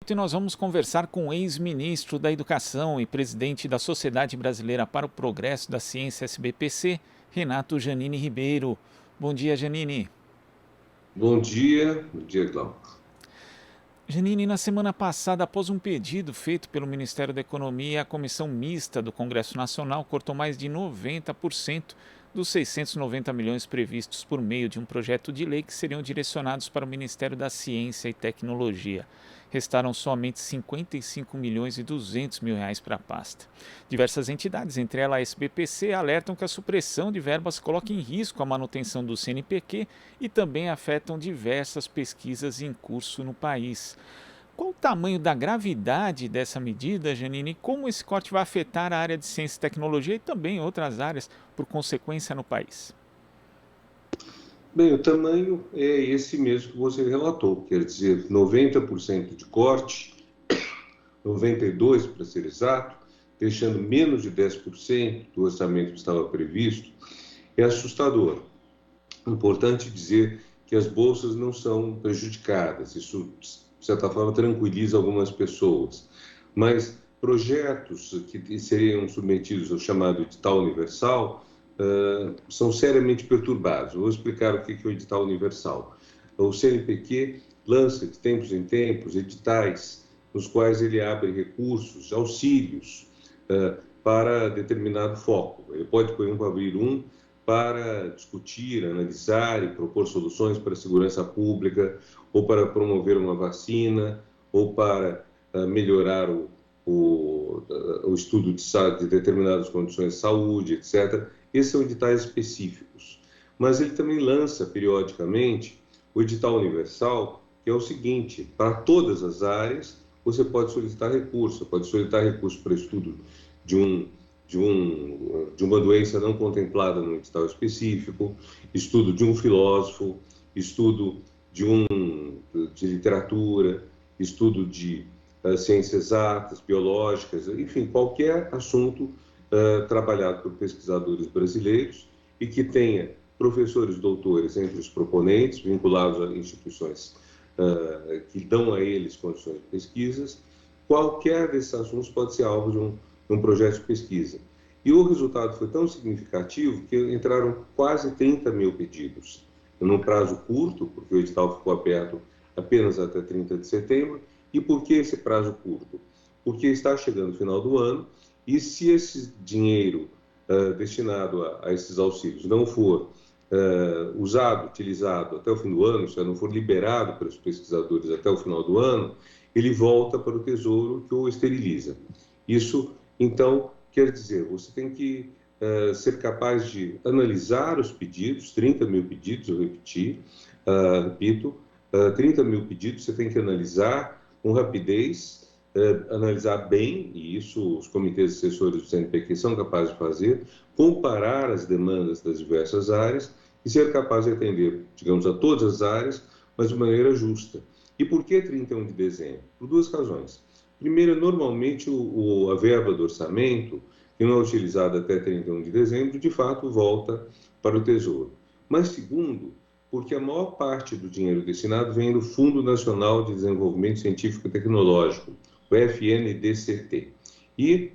Renato e nós vamos conversar com o ex-ministro da Educação e presidente da Sociedade Brasileira para o Progresso da Ciência SBPC, Renato Giannini Ribeiro. Bom dia, Giannini. Bom dia, Glauco. Giannini, na semana passada, após um pedido feito pelo Ministério da Economia, a Comissão Mista do Congresso Nacional cortou mais de 90% dos 690 milhões previstos por meio de um projeto de lei que seriam direcionados para o Ministério da Ciência e Tecnologia. Restaram somente 55 milhões e 200 mil reais para a pasta. Diversas entidades, entre elas a SBPC, alertam que a supressão de verbas coloca em risco a manutenção do CNPq e também afetam diversas pesquisas em curso no país. Qual o tamanho da gravidade dessa medida, Giannini, e como esse corte vai afetar a área de ciência e tecnologia e também outras áreas, por consequência, no país? Bem, o tamanho é esse mesmo que você relatou, quer dizer, 90% de corte, 92% para ser exato, deixando menos de 10% do orçamento que estava previsto, é assustador. Importante dizer que as bolsas não são prejudicadas, isso, de certa forma, tranquiliza algumas pessoas, mas projetos que seriam submetidos ao chamado edital universal são seriamente perturbados. Eu vou explicar o que é o edital universal. O CNPq lança, de tempos em tempos, editais nos quais ele abre recursos, auxílios para determinado foco. Ele pode, por exemplo, abrir um para discutir, analisar e propor soluções para a segurança pública, ou para promover uma vacina, ou para melhorar o estudo de determinadas condições de saúde, etc. Esses são editais específicos. Mas ele também lança, periodicamente, o edital universal, que é o seguinte: para todas as áreas, você pode solicitar recurso. Você pode solicitar recurso para estudo de uma doença não contemplada no edital específico, estudo de um filósofo, estudo de literatura, estudo de ciências exatas, biológicas, enfim, qualquer assunto trabalhado por pesquisadores brasileiros e que tenha professores doutores entre os proponentes, vinculados a instituições que dão a eles condições de pesquisas. Qualquer desses assuntos pode ser alvo de um projeto de pesquisa. E o resultado foi tão significativo que entraram quase 30 mil pedidos, num prazo curto, porque o edital ficou aberto apenas até 30 de setembro. E por que esse prazo curto? Porque está chegando o final do ano e se esse dinheiro destinado a esses auxílios não for utilizado até o fim do ano, se não for liberado pelos pesquisadores até o final do ano, ele volta para o Tesouro, que o esteriliza. Isso, então, quer dizer, você tem que ser capaz de analisar os pedidos, 30 mil pedidos, eu repito, 30 mil pedidos você tem que analisar com rapidez, analisar bem, e isso os comitês assessores do CNPq são capazes de fazer, comparar as demandas das diversas áreas e ser capaz de atender, digamos, a todas as áreas, mas de maneira justa. E por que 31 de dezembro? Por duas razões. Primeiro, normalmente a verba do orçamento, que não é utilizada até 31 de dezembro, de fato volta para o Tesouro. Mas segundo, porque a maior parte do dinheiro destinado vem do Fundo Nacional de Desenvolvimento Científico e Tecnológico, o FNDCT. E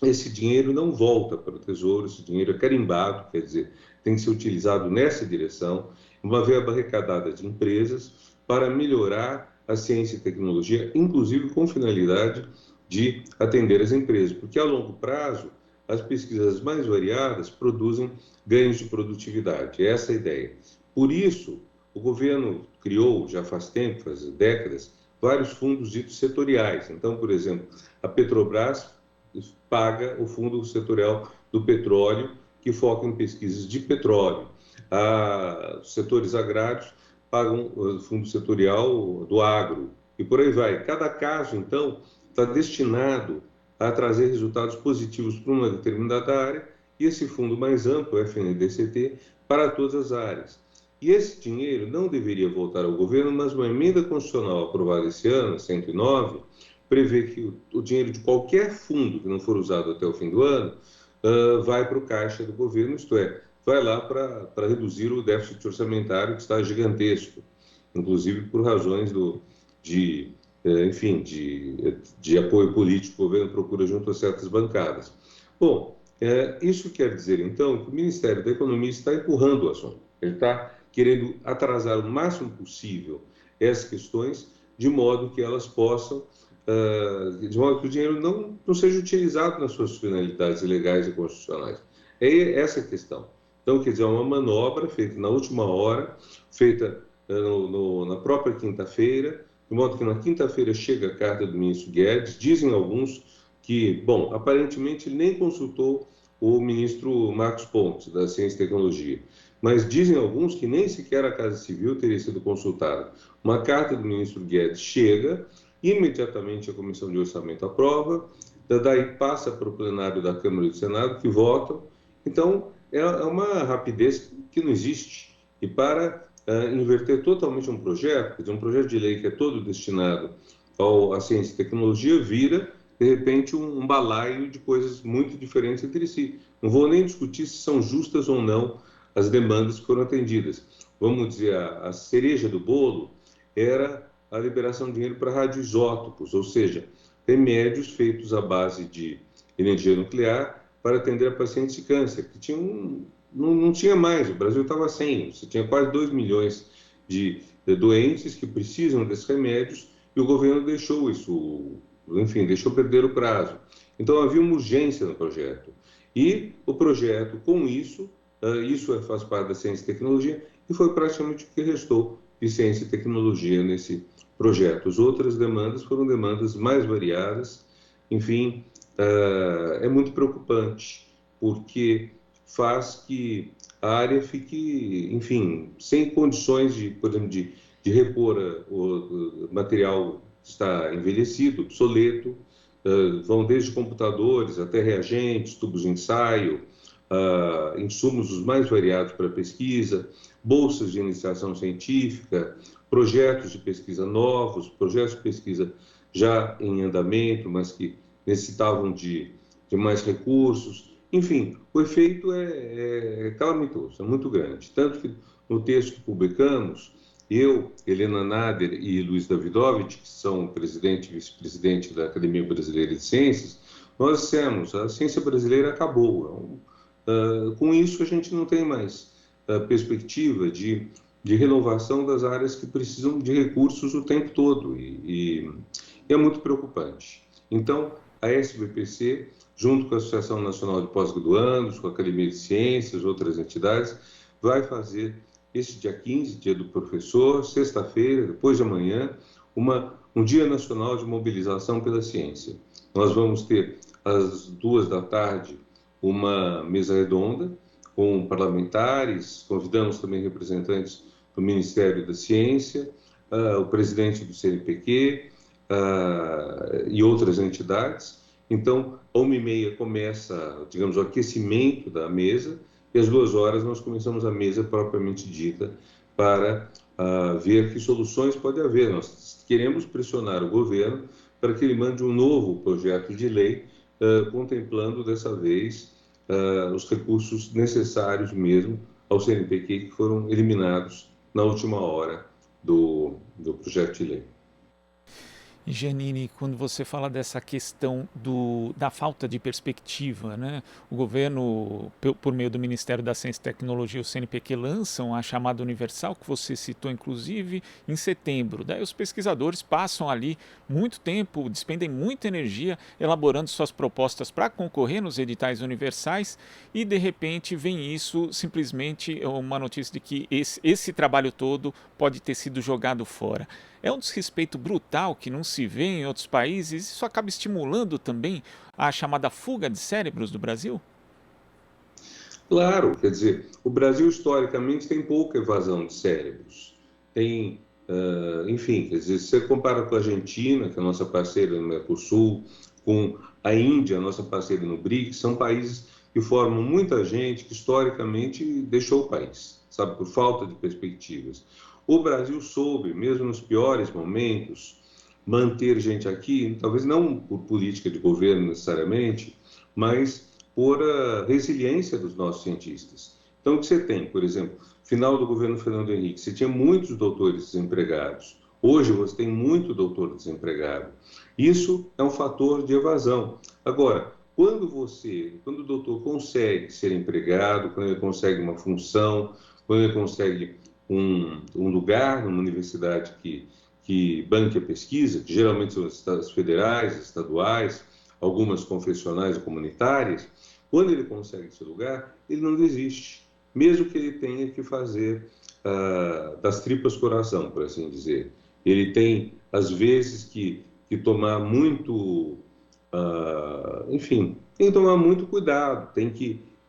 esse dinheiro não volta para o Tesouro, esse dinheiro é carimbado, quer dizer, tem que ser utilizado nessa direção, uma verba arrecadada de empresas para melhorar a ciência e tecnologia, inclusive com finalidade de atender as empresas, porque a longo prazo as pesquisas mais variadas produzem ganhos de produtividade, essa é a ideia. Por isso, o governo criou, já faz tempo, faz décadas, vários fundos ditos setoriais. Então, por exemplo, a Petrobras paga o Fundo Setorial do Petróleo, que foca em pesquisas de petróleo. Os setores agrários pagam o Fundo Setorial do Agro, e por aí vai. Cada caso, então, está destinado a trazer resultados positivos para uma determinada área, e esse fundo mais amplo, o FNDCT, para todas as áreas. E esse dinheiro não deveria voltar ao governo, mas uma emenda constitucional aprovada esse ano, 109, prevê que o dinheiro de qualquer fundo que não for usado até o fim do ano vai para o caixa do governo, isto é, vai lá para reduzir o déficit orçamentário que está gigantesco, inclusive por razões de enfim, de apoio político que o governo procura junto a certas bancadas. Bom, isso quer dizer, então, que o Ministério da Economia está empurrando o assunto. Ele está querendo atrasar o máximo possível essas questões, de modo que elas possam, de modo que o dinheiro não seja utilizado nas suas finalidades legais e constitucionais. É essa a questão. Então, quer dizer, é uma manobra feita na última hora, feita na própria quinta-feira, de modo que na quinta-feira chega a carta do ministro Guedes. Dizem alguns que, bom, aparentemente ele nem consultou o ministro Marcos Pontes, da Ciência e Tecnologia, mas dizem alguns que nem sequer a Casa Civil teria sido consultada. Uma carta do ministro Guedes chega, imediatamente a Comissão de Orçamento aprova, daí passa para o plenário da Câmara e do Senado, que votam. Então, é uma rapidez que não existe. E para inverter totalmente um projeto, quer dizer, um projeto de lei que é todo destinado à ciência e tecnologia, vira, de repente, um balaio de coisas muito diferentes entre si. Não vou nem discutir se são justas ou não as demandas que foram atendidas. Vamos dizer, a cereja do bolo era a liberação de dinheiro para radioisótopos, ou seja, remédios feitos à base de energia nuclear para atender a pacientes de câncer, que não tinha mais, o Brasil estava sem, você tinha quase 2 milhões de doentes que precisam desses remédios e o governo deixou isso, enfim, deixou perder o prazo. Então havia uma urgência no projeto. E o projeto, com isso faz parte da ciência e tecnologia, e foi praticamente o que restou de ciência e tecnologia nesse projeto. As outras demandas foram demandas mais variadas, enfim, é muito preocupante, porque faz que a área fique, enfim, sem condições de, por exemplo, de repor o material que está envelhecido, obsoleto, vão desde computadores até reagentes, tubos de ensaio, insumos os mais variados para pesquisa, bolsas de iniciação científica, projetos de pesquisa novos, projetos de pesquisa já em andamento, mas que necessitavam de mais recursos. Enfim, o efeito é calamitoso, é muito grande. Tanto que no texto que publicamos, eu, Helena Nader e Luiz Davidovich, que são presidente e vice-presidente da Academia Brasileira de Ciências, nós dissemos, a ciência brasileira acabou. Com isso, a gente não tem mais perspectiva de renovação das áreas que precisam de recursos o tempo todo, e é muito preocupante. Então, a SBPC, junto com a Associação Nacional de Pós-Graduandos, com a Academia de Ciências, outras entidades, vai fazer esse dia 15, dia do professor, sexta-feira, depois de amanhã, um dia nacional de mobilização pela ciência. Nós vamos ter, às 14h, uma mesa redonda com parlamentares, convidamos também representantes do Ministério da Ciência, o presidente do CNPq e outras entidades. Então, às 13h30 começa, digamos, o aquecimento da mesa, e às 14h nós começamos a mesa propriamente dita para ver que soluções pode haver. Nós queremos pressionar o governo para que ele mande um novo projeto de lei, contemplando dessa vez os recursos necessários mesmo ao CNPq, que foram eliminados na última hora do projeto de lei. Janine, quando você fala dessa questão da falta de perspectiva, né? O governo, por meio do Ministério da Ciência e Tecnologia, o CNPq, lançam a chamada universal, que você citou inclusive, em setembro. Daí os pesquisadores passam ali muito tempo, despendem muita energia elaborando suas propostas para concorrer nos editais universais e de repente vem isso, simplesmente uma notícia de que esse trabalho todo pode ter sido jogado fora. É um desrespeito brutal que não se vê em outros países e isso acaba estimulando também a chamada fuga de cérebros do Brasil? Claro, quer dizer, o Brasil historicamente tem pouca evasão de cérebros. Tem, enfim, quer dizer, se você compara com a Argentina, que é a nossa parceira no Mercosul, com a Índia, a nossa parceira no BRICS, são países que formam muita gente que historicamente deixou o país, sabe, por falta de perspectivas. O Brasil soube, mesmo nos piores momentos, manter gente aqui, talvez não por política de governo necessariamente, mas por resiliência dos nossos cientistas. Então, o que você tem, por exemplo, final do governo Fernando Henrique, você tinha muitos doutores desempregados. Hoje você tem muito doutor desempregado. Isso é um fator de evasão. Agora, quando o doutor consegue ser empregado, quando ele consegue uma função, quando ele consegue um lugar numa universidade que banque a pesquisa, que geralmente são as federais, estaduais, algumas confessionais ou comunitárias, quando ele consegue esse lugar, ele não desiste, mesmo que ele tenha que fazer das tripas coração, por assim dizer. Ele tem, às vezes, que tomar muito, enfim, tem que tomar muito cuidado,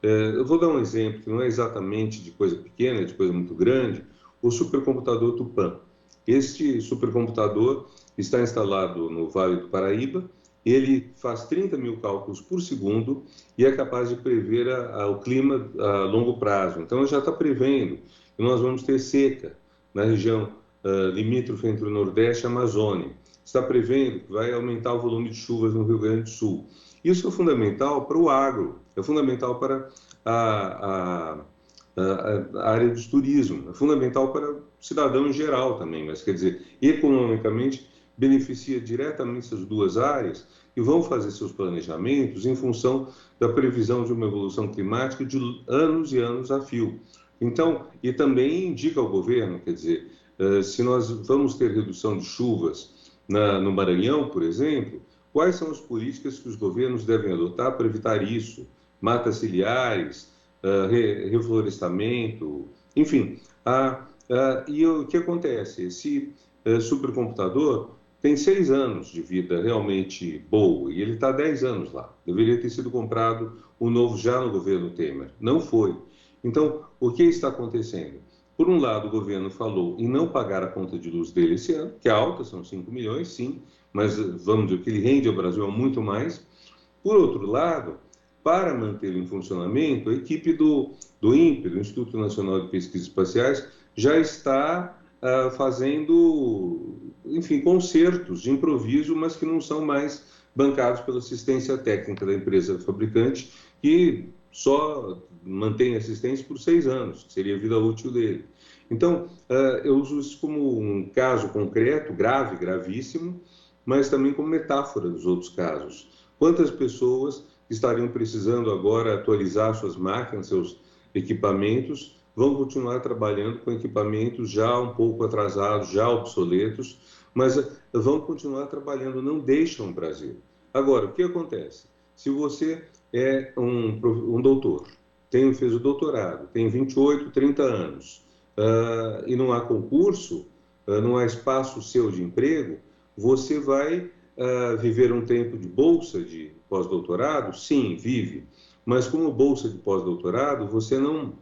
eu vou dar um exemplo que não é exatamente de coisa pequena, é de coisa muito grande, o supercomputador Tupã. Este supercomputador está instalado no Vale do Paraíba, ele faz 30 mil cálculos por segundo e é capaz de prever o clima a longo prazo. Então, ele já está prevendo que nós vamos ter seca na região limítrofe entre o Nordeste e a Amazônia. Está prevendo que vai aumentar o volume de chuvas no Rio Grande do Sul. Isso é fundamental para o agro, é fundamental para a área do turismo, é fundamental para o cidadão em geral também, mas quer dizer, economicamente beneficia diretamente essas duas áreas e vão fazer seus planejamentos em função da previsão de uma evolução climática de anos e anos a fio. Então, e também indica ao governo, quer dizer, se nós vamos ter redução de chuvas no Maranhão, por exemplo, quais são as políticas que os governos devem adotar para evitar isso? Matas ciliares, reflorestamento, enfim. E o que acontece? Esse supercomputador tem 6 anos de vida realmente boa e ele está 10 anos lá. Deveria ter sido comprado o novo já no governo Temer. Não foi. Então, o que está acontecendo? Por um lado, o governo falou em não pagar a conta de luz dele esse ano, que é alta, são 5 milhões, sim, mas vamos dizer, o que ele rende ao Brasil é muito mais. Por outro lado, para mantê-lo em funcionamento, a equipe do INPE, do Instituto Nacional de Pesquisas Espaciais, já está fazendo, enfim, concertos de improviso, mas que não são mais bancados pela assistência técnica da empresa fabricante, que só mantém assistência por 6 anos, que seria a vida útil dele. Então, eu uso isso como um caso concreto, grave, gravíssimo, mas também como metáfora dos outros casos. Quantas pessoas estariam precisando agora atualizar suas máquinas, seus equipamentos, vão continuar trabalhando com equipamentos já um pouco atrasados, já obsoletos, mas vão continuar trabalhando, não deixam o Brasil. Agora, o que acontece? Se você é um doutor, fez o doutorado, tem 28, 30 anos, e não há concurso, não há espaço seu de emprego, você vai viver um tempo de bolsa de pós-doutorado? Sim, vive. Mas como bolsa de pós-doutorado, você não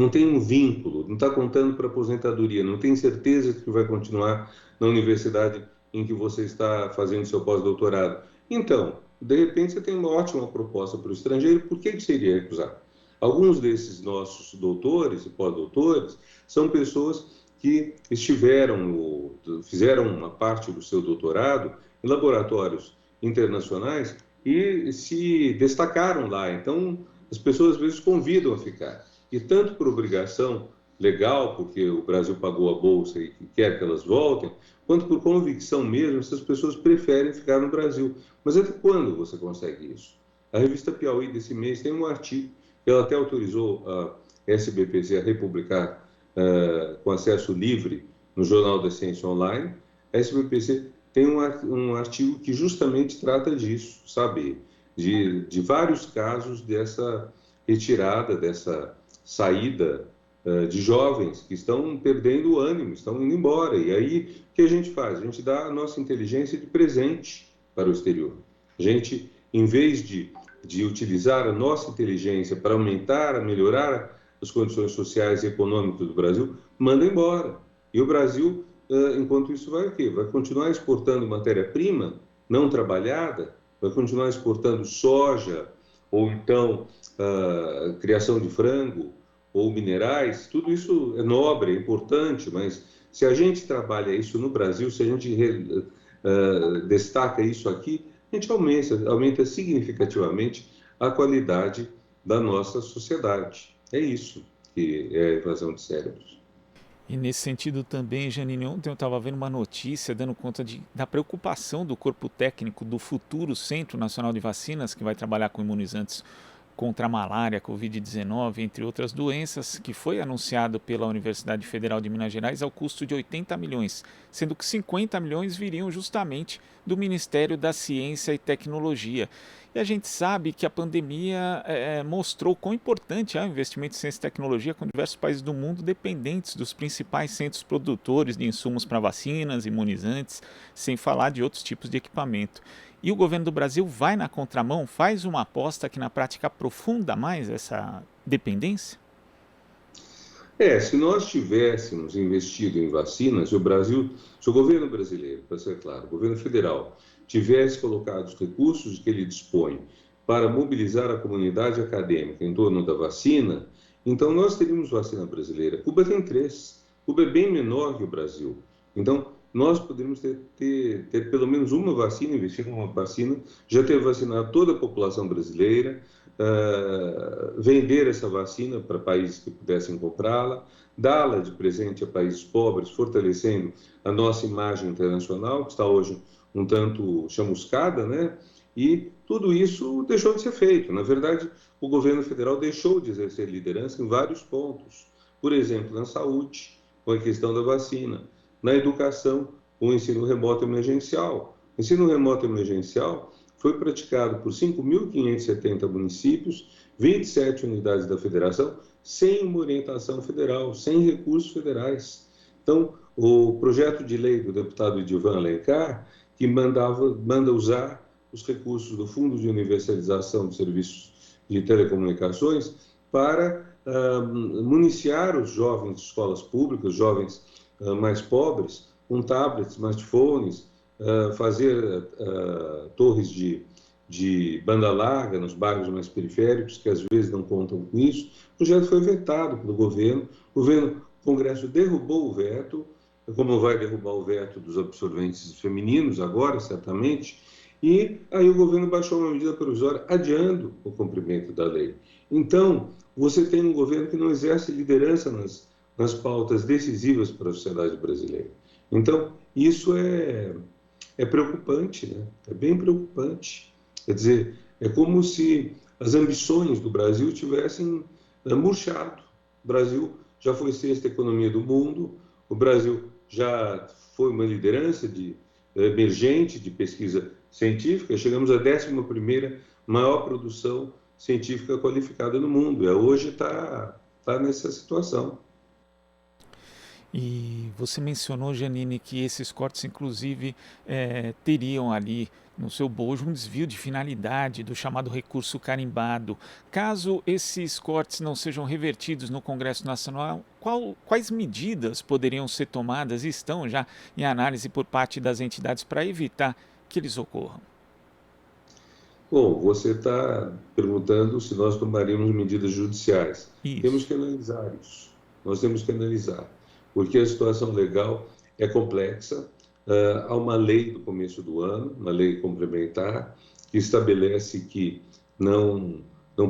tem um vínculo, não está contando para aposentadoria, não tem certeza que vai continuar na universidade em que você está fazendo seu pós-doutorado. Então, de repente, você tem uma ótima proposta para o estrangeiro, por que você iria recusar? Alguns desses nossos doutores e pós-doutores são pessoas que fizeram uma parte do seu doutorado em laboratórios internacionais e se destacaram lá. Então, as pessoas às vezes convidam a ficar. E tanto por obrigação legal, porque o Brasil pagou a bolsa e quer que elas voltem, quanto por convicção mesmo, essas pessoas preferem ficar no Brasil. Mas até quando você consegue isso? A revista Piauí desse mês tem um artigo, que ela até autorizou a SBPC a republicar com acesso livre no Jornal da Ciência Online. A SBPC tem um artigo que justamente trata disso, sabe? De vários casos dessa retirada, dessa saída de jovens que estão perdendo o ânimo, estão indo embora. E aí, o que a gente faz? A gente dá a nossa inteligência de presente para o exterior. A gente, em vez de utilizar a nossa inteligência para aumentar, melhorar as condições sociais e econômicas do Brasil, manda embora. E o Brasil, enquanto isso, vai o quê? Vai continuar exportando matéria-prima não trabalhada, vai continuar exportando soja, ou então criação de frango, ou minerais. Tudo isso é nobre, é importante, mas se a gente trabalha isso no Brasil, se a gente destaca isso aqui, a gente aumenta significativamente a qualidade da nossa sociedade. É isso que é a evasão de cérebros. E nesse sentido também, Janine, ontem eu estava vendo uma notícia dando conta da preocupação do corpo técnico do futuro Centro Nacional de Vacinas, que vai trabalhar com imunizantes contra a malária, Covid-19, entre outras doenças, que foi anunciado pela Universidade Federal de Minas Gerais ao custo de 80 milhões, sendo que 50 milhões viriam justamente do Ministério da Ciência e Tecnologia. E a gente sabe que a pandemia mostrou quão importante é o investimento em ciência e tecnologia, com diversos países do mundo dependentes dos principais centros produtores de insumos para vacinas, imunizantes, sem falar de outros tipos de equipamento. E o governo do Brasil vai na contramão, faz uma aposta que na prática aprofunda mais essa dependência? Se nós tivéssemos investido em vacinas, se o governo brasileiro, para ser claro, o governo federal, tivesse colocado os recursos que ele dispõe para mobilizar a comunidade acadêmica em torno da vacina, então nós teríamos vacina brasileira. Cuba tem 3. Cuba é bem menor que o Brasil. Então, nós poderíamos ter pelo menos uma vacina, investir numa vacina, já ter vacinado toda a população brasileira, vender essa vacina para países que pudessem comprá-la, dá-la de presente a países pobres, fortalecendo a nossa imagem internacional, que está hoje um tanto chamuscada, né? E tudo isso deixou de ser feito. Na verdade, o governo federal deixou de exercer liderança em vários pontos. Por exemplo, na saúde, com a questão da vacina, na educação, com o ensino remoto emergencial. O ensino remoto emergencial foi praticado por 5.570 municípios, 27 unidades da federação, sem uma orientação federal, sem recursos federais. Então, o projeto de lei do deputado Edivan Alencar, que manda usar os recursos do Fundo de Universalização de Serviços de Telecomunicações para municiar os jovens de escolas públicas, jovens mais pobres, com tablets, smartphones, fazer torres de banda larga nos bairros mais periféricos, que às vezes não contam com isso. O projeto foi vetado pelo governo, o Congresso derrubou o veto, como vai derrubar o veto dos absorventes femininos agora, certamente, e aí o governo baixou uma medida provisória adiando o cumprimento da lei. Então, você tem um governo que não exerce liderança nas pautas decisivas para a sociedade brasileira. Então, isso é preocupante, né? É bem preocupante. Quer dizer, é como se as ambições do Brasil tivessem murchado. O Brasil já foi 6ª economia do mundo, o Brasil já foi uma liderança emergente de pesquisa científica, chegamos à 11ª maior produção científica qualificada no mundo. Hoje está nessa situação. E você mencionou, Janine, que esses cortes, inclusive, teriam ali no seu bojo um desvio de finalidade do chamado recurso carimbado. Caso esses cortes não sejam revertidos no Congresso Nacional, quais medidas poderiam ser tomadas e estão já em análise por parte das entidades para evitar que eles ocorram? Bom, você está perguntando se nós tomaríamos medidas judiciais. Isso. Temos que analisar isso. Nós temos que analisar, porque a situação legal é complexa. Há uma lei do começo do ano, uma lei complementar, que estabelece que não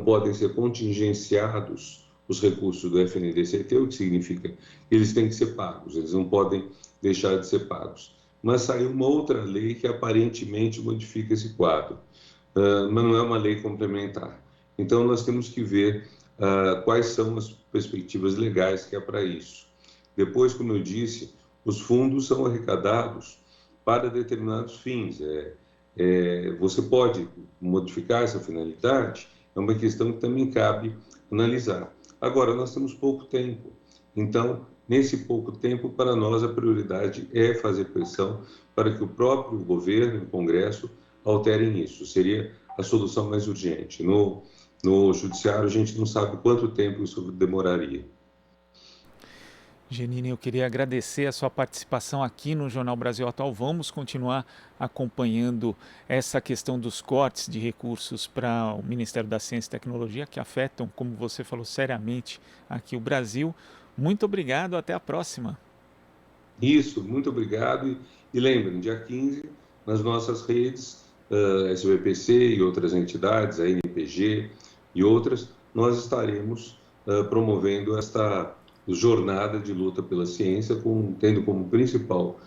podem ser contingenciados os recursos do FNDCT, o que significa que eles têm que ser pagos, eles não podem deixar de ser pagos. Mas saiu uma outra lei que aparentemente modifica esse quadro, mas não é uma lei complementar. Então, nós temos que ver quais são as perspectivas legais que há para isso. Depois, como eu disse, os fundos são arrecadados para determinados fins. Você pode modificar essa finalidade, é uma questão que também cabe analisar. Agora, nós temos pouco tempo, então, nesse pouco tempo, para nós, a prioridade é fazer pressão para que o próprio governo e o Congresso alterem isso. Seria a solução mais urgente. No Judiciário, a gente não sabe quanto tempo isso demoraria. Janine, eu queria agradecer a sua participação aqui no Jornal Brasil Atual. Vamos continuar acompanhando essa questão dos cortes de recursos para o Ministério da Ciência e Tecnologia, que afetam, como você falou, seriamente aqui o Brasil. Muito obrigado, até a próxima. Isso, muito obrigado. E lembrem, dia 15, nas nossas redes, SBPC e outras entidades, a NPG e outras, nós estaremos promovendo esta jornada de luta pela ciência, tendo como principal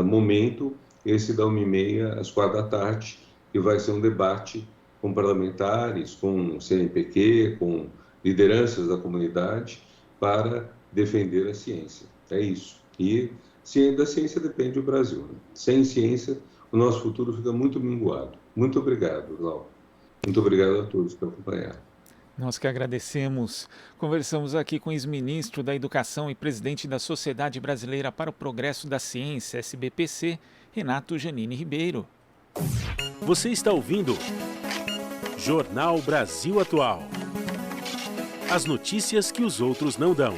momento esse da 1h30 às 4h, que vai ser um debate com parlamentares, com CNPq, com lideranças da comunidade, para defender a ciência. É isso. E da ciência depende o Brasil, né? Sem ciência, o nosso futuro fica muito minguado. Muito obrigado, Lau. Muito obrigado a todos que acompanharam. Nós que agradecemos. Conversamos aqui com o ex-ministro da Educação e presidente da Sociedade Brasileira para o Progresso da Ciência, SBPC, Renato Giannini Ribeiro. Você está ouvindo Jornal Brasil Atual. As notícias que os outros não dão.